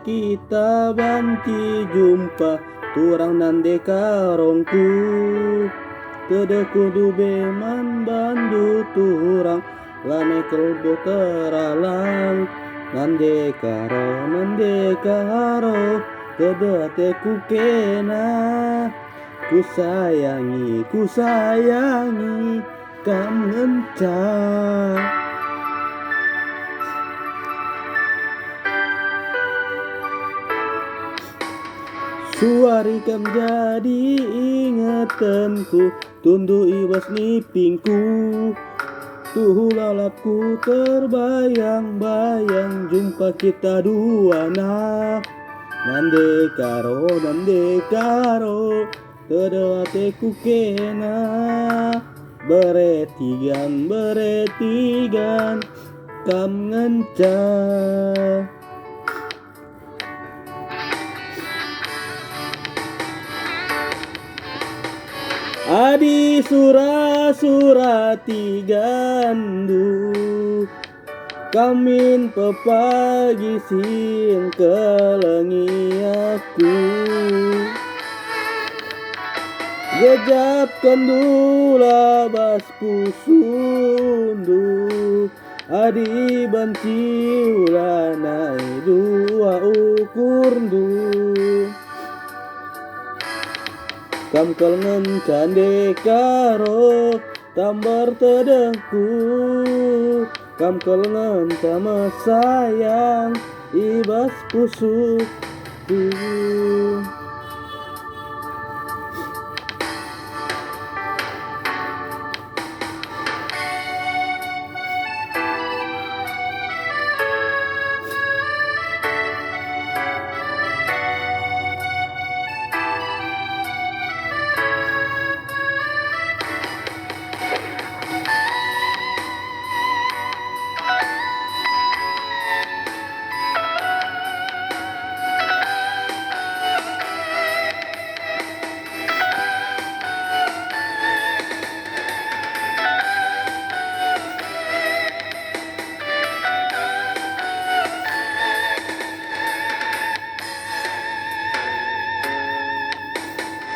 kita banci jumpa turang nande karongku tede kudu beman bandu turang lane kelbo teralang nande karo tede ateku kena ku sayangi kam ngencang. Suari kam jadi ingatanku tundu ibas nipingku tuh lalapku terbayang-bayang jumpa kita dua nah nande karo tede ateku kena beretigan kam ngencang. Adi surati gandu kamin pepagi sing kelengi aku gejap kendula bas pusundu adi banci ulanai dua ukurdu kam kelengen cande karo tambar tedengku kam kelengen sama sayang ibas pusukku.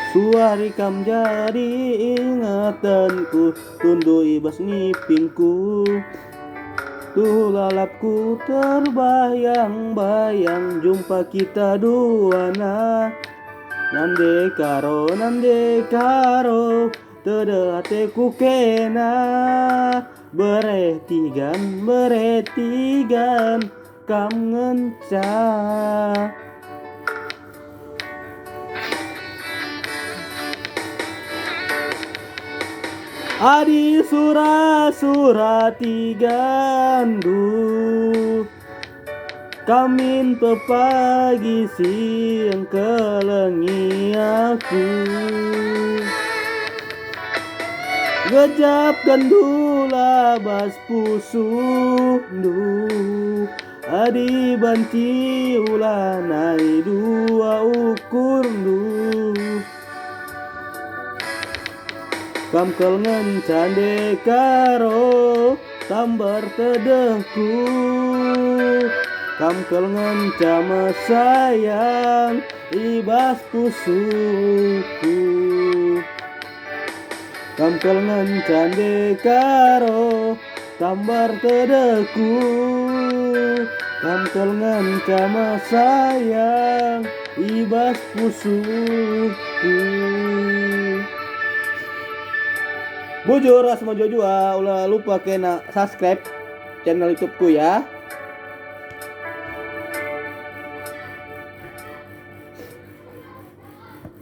Suari kam jadi ingatanku tundu ibas nipingku tuh lalapku terbayang-bayang jumpa kita dua nah nande karo tede ateku kena beretigan kam ngencang. Adi surati gandu kamin pepagi siang kelengi aku gejap gandula bas pusundu adi banci ulanai dua ukurdu kam kelengen cande karo tambar tedengku kam kelengen cama sayang ibas pusukku kam kelengen cande karo tambar tedengku kam kelengen cama sayang ibas pusukku. Bujur asma Jojoa ulah lupa kena subscribe channel YouTubeku ya.